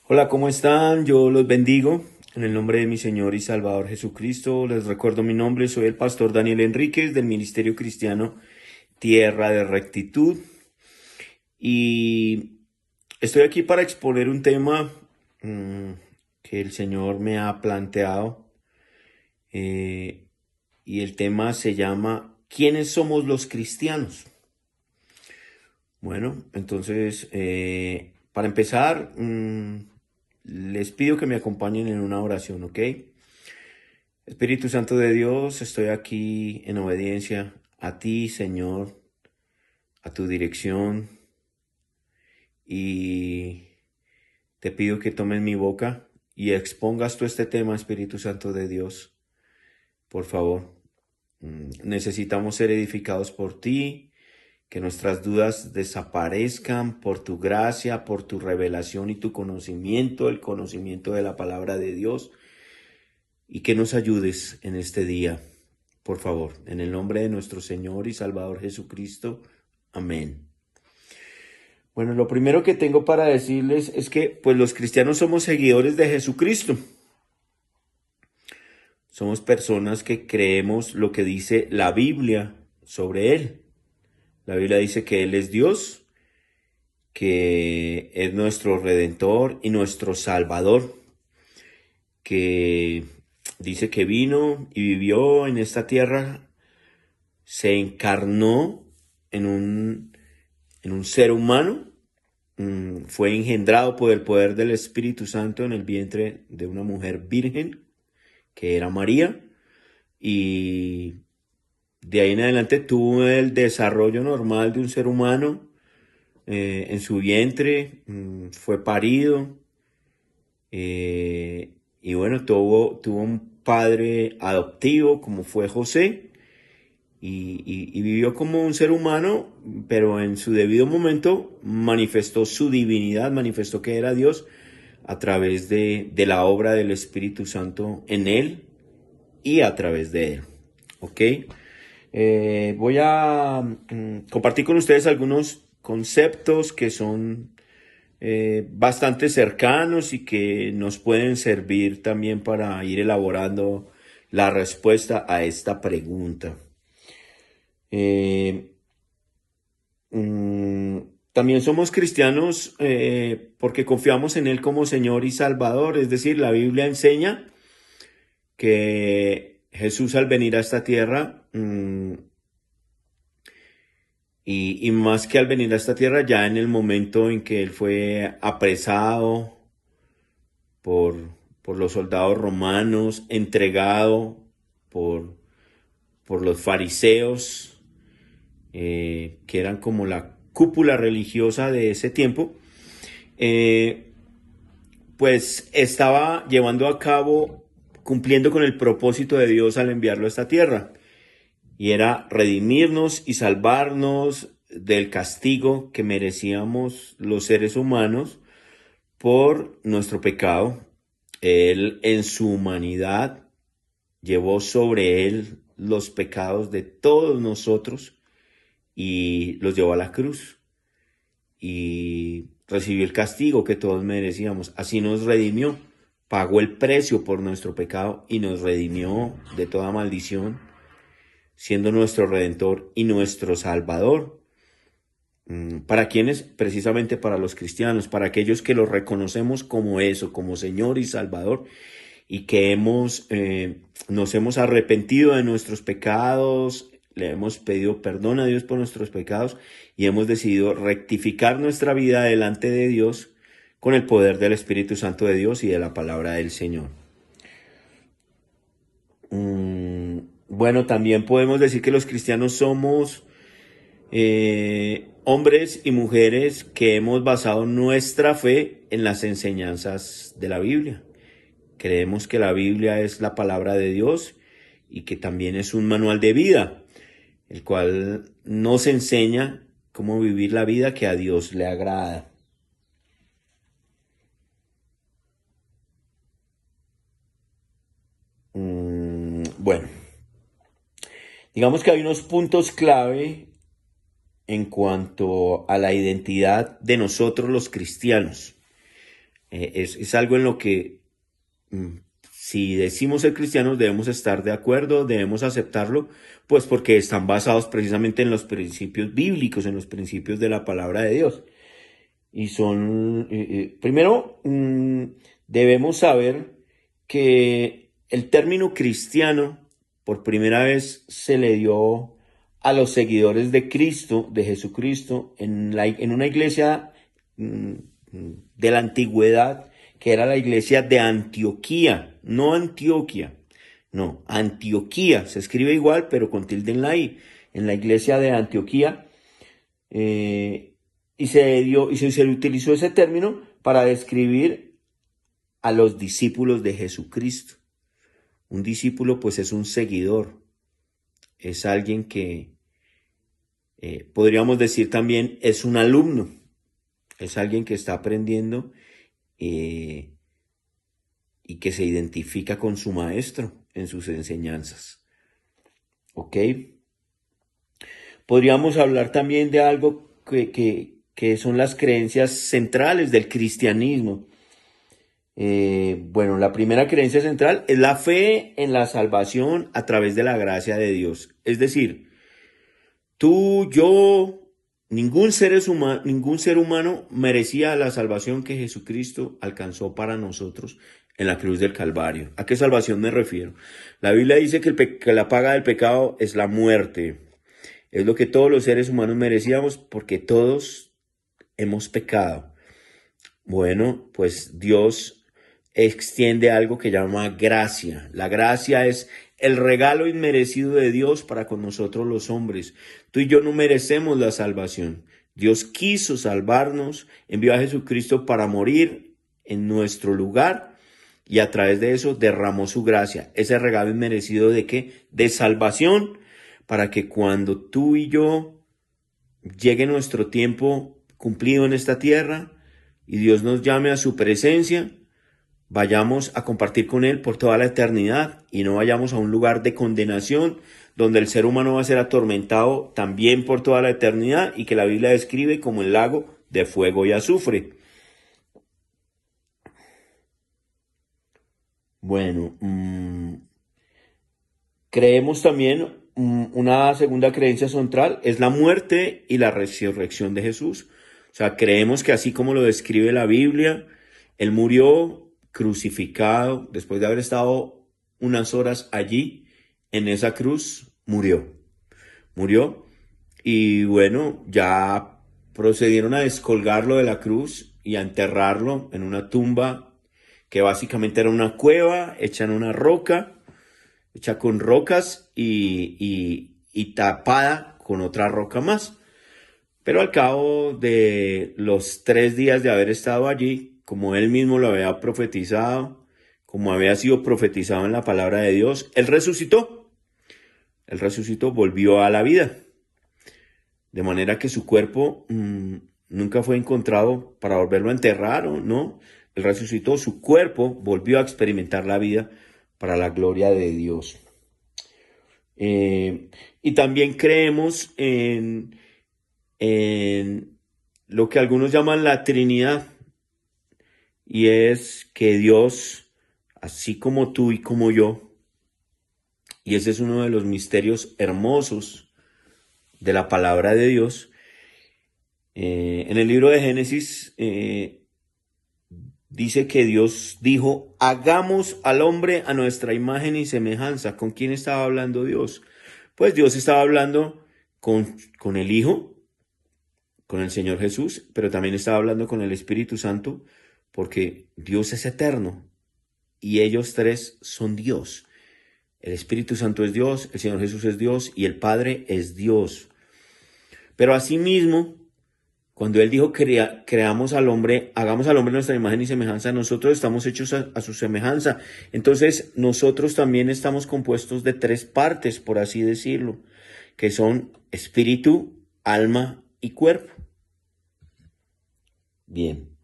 Hola, ¿cómo están? Yo los bendigo en el nombre de mi Señor y Salvador Jesucristo. Les recuerdo mi nombre, soy el pastor Daniel Enríquez del Ministerio Cristiano Tierra de Rectitud y estoy aquí para exponer un tema que el Señor me ha planteado eh, y el tema se llama ¿Quiénes somos los cristianos? Bueno, entonces, para empezar, les pido que me acompañen en una oración, ¿ok? Espíritu Santo de Dios, estoy aquí en obediencia a ti, Señor, a tu dirección, y te pido que tomes mi boca y expongas tú este tema, Espíritu Santo de Dios, por favor. Necesitamos ser edificados por ti, que nuestras dudas desaparezcan por tu gracia, por tu revelación y tu conocimiento, el conocimiento de la palabra de Dios, y que nos ayudes en este día, por favor, en el nombre de nuestro Señor y Salvador Jesucristo. Amén. Bueno, lo primero que tengo para decirles es que pues los cristianos somos seguidores de Jesucristo. Somos personas que creemos lo que dice la Biblia sobre Él. La Biblia dice que Él es Dios, que es nuestro Redentor y nuestro Salvador, que dice que vino y vivió en esta tierra, se encarnó en un ser humano, fue engendrado por el poder del Espíritu Santo en el vientre de una mujer virgen, que era María, y de ahí en adelante tuvo el desarrollo normal de un ser humano. En su vientre fue parido, y bueno, tuvo un padre adoptivo como fue José, y vivió como un ser humano, pero en su debido momento manifestó su divinidad, manifestó que era Dios a través de la obra del Espíritu Santo en él y a través de él. ¿Ok? Voy a compartir con ustedes algunos conceptos que son bastante cercanos y que nos pueden servir también para ir elaborando la respuesta a esta pregunta. Eh, mm, También somos cristianos porque confiamos en Él como Señor y Salvador. Es decir, la Biblia enseña que Jesús al venir a esta tierra, y más que al venir a esta tierra, ya en el momento en que Él fue apresado por, por los soldados romanos, entregado por, por los fariseos, que eran como la cúpula religiosa de ese tiempo, pues estaba llevando a cabo, cumpliendo con el propósito de Dios al enviarlo a esta tierra, y era redimirnos y salvarnos del castigo que merecíamos los seres humanos por nuestro pecado. Él en su humanidad llevó sobre él los pecados de todos nosotros y los llevó a la cruz y recibió el castigo que todos merecíamos. Así nos redimió, pagó el precio por nuestro pecado y nos redimió de toda maldición, siendo nuestro Redentor y nuestro Salvador. ¿Para quiénes? Precisamente para los cristianos, para aquellos que lo reconocemos como eso, como Señor y Salvador, y que nos hemos arrepentido de nuestros pecados, le hemos pedido perdón a Dios por nuestros pecados y hemos decidido rectificar nuestra vida delante de Dios con el poder del Espíritu Santo de Dios y de la palabra del Señor. Bueno, también podemos decir que los cristianos somos hombres y mujeres que hemos basado nuestra fe en las enseñanzas de la Biblia. Creemos que la Biblia es la palabra de Dios y que también es un manual de vida, el cual nos enseña cómo vivir la vida que a Dios le agrada. Bueno, digamos que hay unos puntos clave en cuanto a la identidad de nosotros los cristianos. Es algo en lo que si decimos ser cristianos debemos estar de acuerdo, debemos aceptarlo, pues porque están basados precisamente en los principios bíblicos, en los principios de la palabra de Dios. Y son, primero, debemos saber que el término cristiano por primera vez se le dio a los seguidores de Cristo, de Jesucristo, en una iglesia de la antigüedad, que era la iglesia de Antioquía, no Antioquia, no, Antioquía, se escribe igual, pero con tilde en la I, en la iglesia de Antioquía, y se utilizó ese término para describir a los discípulos de Jesucristo. Un discípulo, pues, es un seguidor, es alguien que podríamos decir también es un alumno, es alguien que está aprendiendo y que se identifica con su maestro en sus enseñanzas. ¿Ok? Podríamos hablar también de algo que son las creencias centrales del cristianismo. Bueno, la primera creencia central es la fe en la salvación a través de la gracia de Dios. Es decir, tú, yo, ningún ser humano merecía la salvación que Jesucristo alcanzó para nosotros en la cruz del Calvario. ¿A qué salvación me refiero? La Biblia dice que la paga del pecado es la muerte. Es lo que todos los seres humanos merecíamos porque todos hemos pecado. Bueno, pues Dios extiende algo que llama gracia. La gracia es el regalo inmerecido de Dios para con nosotros los hombres. Tú y yo no merecemos la salvación. Dios quiso salvarnos, envió a Jesucristo para morir en nuestro lugar y a través de eso derramó su gracia. Ese regalo inmerecido ¿de qué? De salvación, para que cuando tú y yo llegue nuestro tiempo cumplido en esta tierra y Dios nos llame a su presencia, vayamos a compartir con Él por toda la eternidad y no vayamos a un lugar de condenación donde el ser humano va a ser atormentado también por toda la eternidad y que la Biblia describe como el lago de fuego y azufre. Bueno, creemos también una segunda creencia central es la muerte y la resurrección de Jesús. O sea, creemos que así como lo describe la Biblia, Él murió crucificado, después de haber estado unas horas allí en esa cruz, murió. Y bueno, ya procedieron a descolgarlo de la cruz y a enterrarlo en una tumba que básicamente era una cueva hecha en una roca, hecha con rocas y tapada con otra roca más. Pero al cabo de los 3 días de haber estado allí, como él mismo lo había profetizado, como había sido profetizado en la palabra de Dios, él resucitó. Él resucitó, volvió a la vida. De manera que su cuerpo nunca fue encontrado para volverlo a enterrar, ¿no? Él resucitó, su cuerpo volvió a experimentar la vida para la gloria de Dios. Y también creemos en lo que algunos llaman la Trinidad, y es que Dios, así como tú y como yo, y ese es uno de los misterios hermosos de la palabra de Dios, en el libro de Génesis dice que Dios dijo, hagamos al hombre a nuestra imagen y semejanza. ¿Con quién estaba hablando Dios? Pues Dios estaba hablando con el Hijo, con el Señor Jesús, pero también estaba hablando con el Espíritu Santo, porque Dios es eterno y ellos tres son Dios. El Espíritu Santo es Dios, el Señor Jesús es Dios y el Padre es Dios. Pero asimismo, cuando Él dijo creamos al hombre, hagamos al hombre nuestra imagen y semejanza, nosotros estamos hechos a su semejanza. Entonces nosotros también estamos compuestos de 3 partes, por así decirlo, que son espíritu, alma y cuerpo. Bien.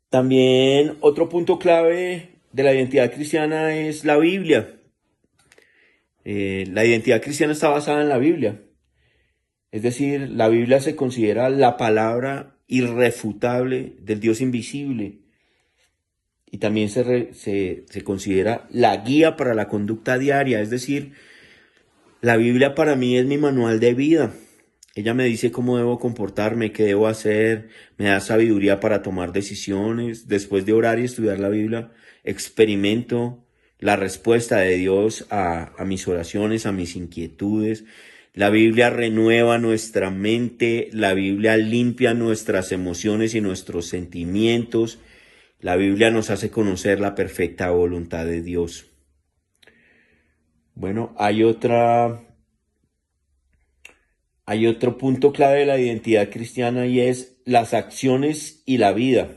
También otro punto clave de la identidad cristiana es la Biblia. La identidad cristiana está basada en la Biblia. Es decir, la Biblia se considera la palabra irrefutable del Dios invisible. Y también se considera la guía para la conducta diaria, es decir, la Biblia para mí es mi manual de vida. Ella me dice cómo debo comportarme, qué debo hacer, me da sabiduría para tomar decisiones. Después de orar y estudiar la Biblia, experimento la respuesta de Dios a mis oraciones, a mis inquietudes. La Biblia renueva nuestra mente, la Biblia limpia nuestras emociones y nuestros sentimientos. La Biblia nos hace conocer la perfecta voluntad de Dios. Bueno, hay otro punto clave de la identidad cristiana y es las acciones y la vida.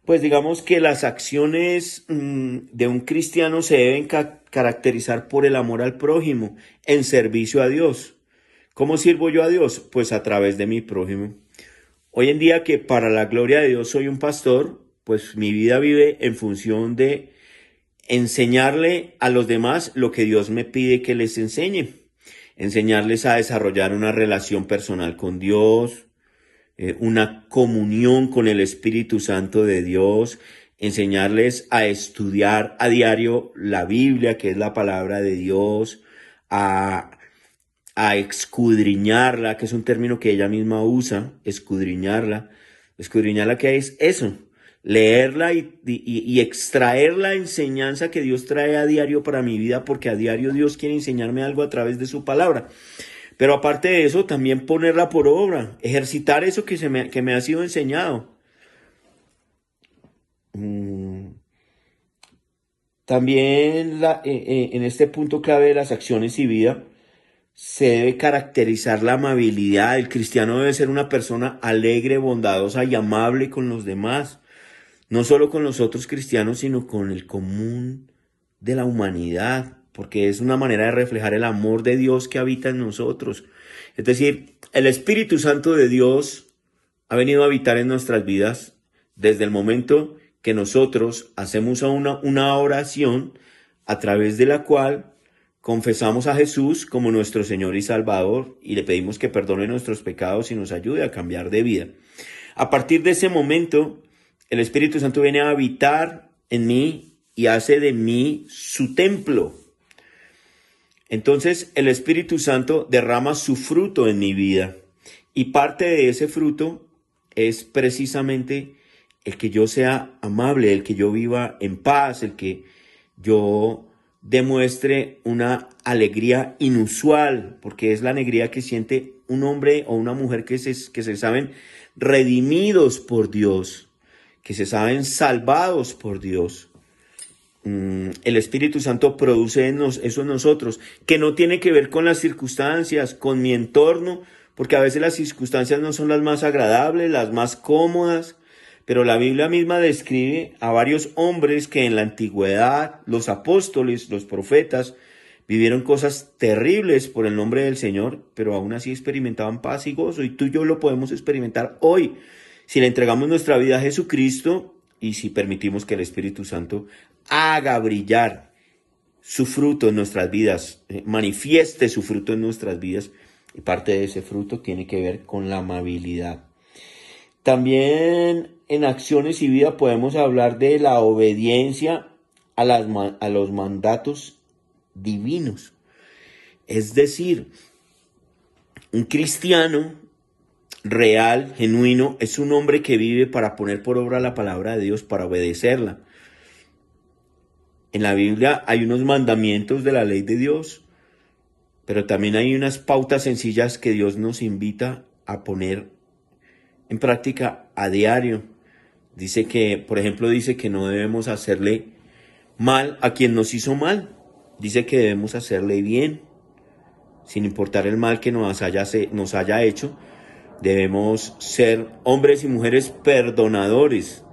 Pues digamos que las acciones de un cristiano se deben caracterizar por el amor al prójimo en servicio a Dios. ¿Cómo sirvo yo a Dios? Pues a través de mi prójimo. Hoy en día que para la gloria de Dios soy un pastor, pues mi vida vive en función de enseñarle a los demás lo que Dios me pide que les enseñe. Enseñarles a desarrollar una relación personal con Dios, una comunión con el Espíritu Santo de Dios, enseñarles a estudiar a diario la Biblia, que es la palabra de Dios, a escudriñarla, que es un término que ella misma usa, escudriñarla. Escudriñarla, ¿qué es eso? Leerla y extraer la enseñanza que Dios trae a diario para mi vida, porque a diario Dios quiere enseñarme algo a través de su palabra. Pero aparte de eso, también ponerla por obra, ejercitar eso que me ha sido enseñado. También en este punto clave de las acciones y vida, se debe caracterizar la amabilidad. El cristiano debe ser una persona alegre, bondadosa y amable con los demás. No solo con los otros cristianos, sino con el común de la humanidad, porque es una manera de reflejar el amor de Dios que habita en nosotros. Es decir, el Espíritu Santo de Dios ha venido a habitar en nuestras vidas desde el momento que nosotros hacemos una oración a través de la cual confesamos a Jesús como nuestro Señor y Salvador y le pedimos que perdone nuestros pecados y nos ayude a cambiar de vida. A partir de ese momento, el Espíritu Santo viene a habitar en mí y hace de mí su templo. Entonces el Espíritu Santo derrama su fruto en mi vida y parte de ese fruto es precisamente el que yo sea amable, el que yo viva en paz, el que yo demuestre una alegría inusual, porque es la alegría que siente un hombre o una mujer que se saben redimidos por Dios, que se saben salvados por Dios. El Espíritu Santo produce eso en nosotros, que no tiene que ver con las circunstancias, con mi entorno, porque a veces las circunstancias no son las más agradables, las más cómodas, pero la Biblia misma describe a varios hombres que en la antigüedad, los apóstoles, los profetas, vivieron cosas terribles por el nombre del Señor, pero aún así experimentaban paz y gozo, y tú y yo lo podemos experimentar hoy, si le entregamos nuestra vida a Jesucristo y si permitimos que el Espíritu Santo haga brillar su fruto en nuestras vidas, manifieste su fruto en nuestras vidas, y parte de ese fruto tiene que ver con la amabilidad. También en acciones y vida podemos hablar de la obediencia a los mandatos divinos. Es decir, un cristiano real, genuino, es un hombre que vive para poner por obra la palabra de Dios, para obedecerla. En la Biblia hay unos mandamientos de la ley de Dios, pero también hay unas pautas sencillas que Dios nos invita a poner en práctica a diario. Dice que, por ejemplo, dice que no debemos hacerle mal a quien nos hizo mal. Dice que debemos hacerle bien, sin importar el mal que nos haya hecho. Debemos ser hombres y mujeres perdonadores.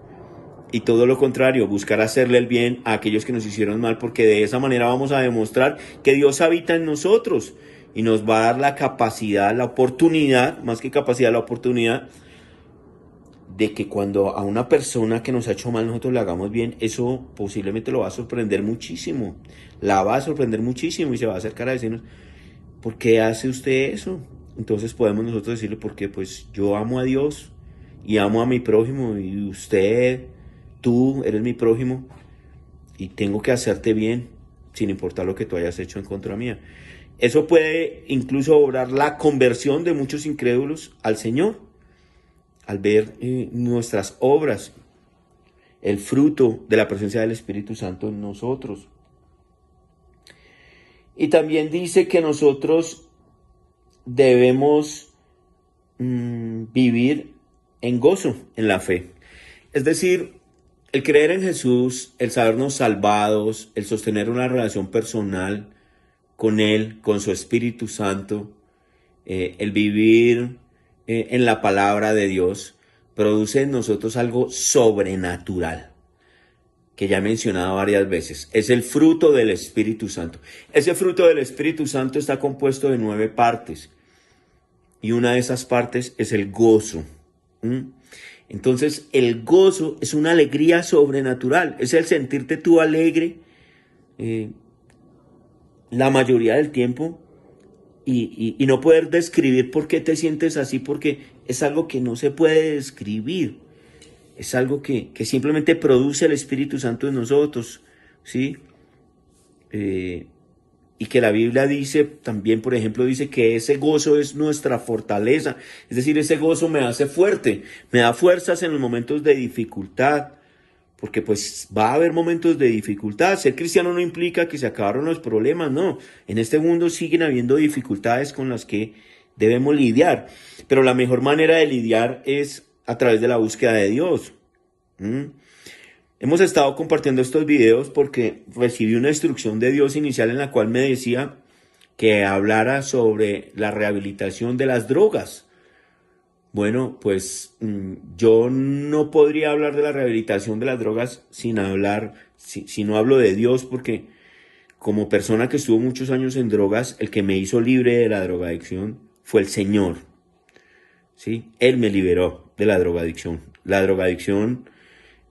Y todo lo contrario, buscar hacerle el bien a aquellos que nos hicieron mal, porque de esa manera vamos a demostrar que Dios habita en nosotros y nos va a dar la capacidad, la oportunidad, más que capacidad, la oportunidad de que cuando a una persona que nos ha hecho mal nosotros le hagamos bien, eso posiblemente lo va a sorprender muchísimo, la va a sorprender muchísimo y se va a acercar a decirnos, ¿por qué hace usted eso? Entonces podemos nosotros decirle, porque pues yo amo a Dios y amo a mi prójimo, y usted, tú eres mi prójimo, y tengo que hacerte bien, sin importar lo que tú hayas hecho en contra mía. Eso puede incluso obrar la conversión de muchos incrédulos al Señor, al ver nuestras obras, el fruto de la presencia del Espíritu Santo en nosotros. Y también dice que nosotros debemos vivir en gozo, en la fe. Es decir, el creer en Jesús, el sabernos salvados, el sostener una relación personal con Él, con su Espíritu Santo, el vivir en la palabra de Dios, produce en nosotros algo sobrenatural, que ya he mencionado varias veces. Es el fruto del Espíritu Santo. Ese fruto del Espíritu Santo está compuesto de 9 partes. Y una de esas partes es el gozo. Entonces, el gozo es una alegría sobrenatural. Es el sentirte tú alegre la mayoría del tiempo y no poder describir por qué te sientes así, porque es algo que no se puede describir. Es algo que simplemente produce el Espíritu Santo en nosotros, ¿sí? Y que la Biblia dice, también por ejemplo, dice que ese gozo es nuestra fortaleza. Es decir, ese gozo me hace fuerte, me da fuerzas en los momentos de dificultad, porque pues va a haber momentos de dificultad. Ser cristiano no implica que se acabaron los problemas, no. En este mundo siguen habiendo dificultades con las que debemos lidiar, pero la mejor manera de lidiar es a través de la búsqueda de Dios. Hemos estado compartiendo estos videos porque recibí una instrucción de Dios inicial en la cual me decía que hablara sobre la rehabilitación de las drogas. Bueno, pues yo no podría hablar de la rehabilitación de las drogas sin hablar, si no hablo de Dios, porque como persona que estuvo muchos años en drogas, el que me hizo libre de la drogadicción fue el Señor. ¿Sí? Él me liberó de la drogadicción. La drogadicción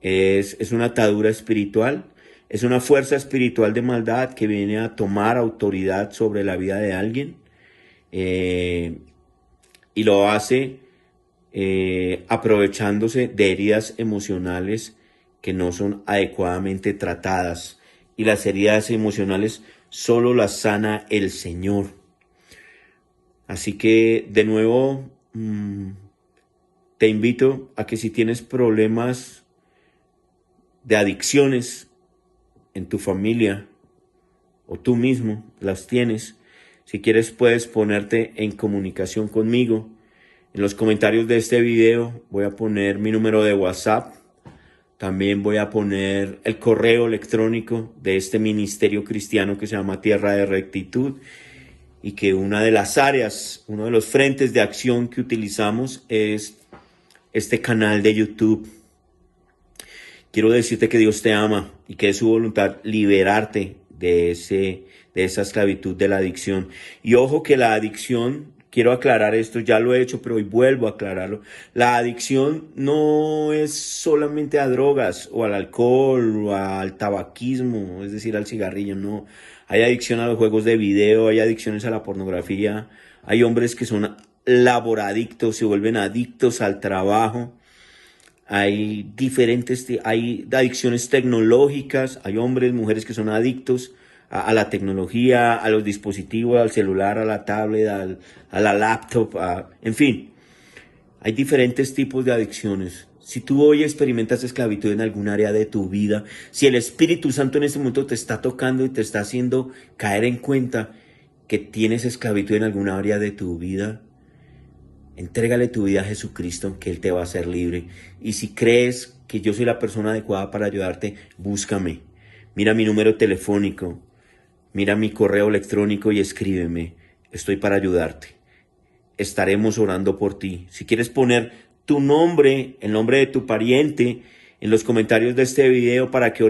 es una atadura espiritual, es una fuerza espiritual de maldad que viene a tomar autoridad sobre la vida de alguien y lo hace aprovechándose de heridas emocionales que no son adecuadamente tratadas, y las heridas emocionales solo las sana el Señor. Así que de nuevo te invito a que si tienes problemas de adicciones en tu familia o tú mismo las tienes, si quieres puedes ponerte en comunicación conmigo. En los comentarios de este video voy a poner mi número de WhatsApp. También voy a poner el correo electrónico de este ministerio cristiano que se llama Tierra de Rectitud, y que una de las áreas, uno de los frentes de acción que utilizamos es este canal de YouTube. Quiero decirte que Dios te ama y que es su voluntad liberarte de esa esclavitud de la adicción. Y ojo que la adicción, quiero aclarar esto, ya lo he hecho, pero hoy vuelvo a aclararlo. La adicción no es solamente a drogas o al alcohol o al tabaquismo, es decir, al cigarrillo, no. Hay adicción a los juegos de video, hay adicciones a la pornografía, hay hombres que son laboradictos, se vuelven adictos al trabajo. Hay hay adicciones tecnológicas, hay hombres, mujeres que son adictos a la tecnología, a los dispositivos, al celular, a la tablet, a la laptop, en fin. Hay diferentes tipos de adicciones. Si tú hoy experimentas esclavitud en algún área de tu vida, si el Espíritu Santo en este momento te está tocando y te está haciendo caer en cuenta que tienes esclavitud en alguna área de tu vida, entrégale tu vida a Jesucristo, que Él te va a hacer libre. Y si crees que yo soy la persona adecuada para ayudarte, búscame. Mira mi número telefónico, mira mi correo electrónico y escríbeme. Estoy para ayudarte. Estaremos orando por ti. Si quieres poner tu nombre, el nombre de tu pariente, en los comentarios de este video para que oremos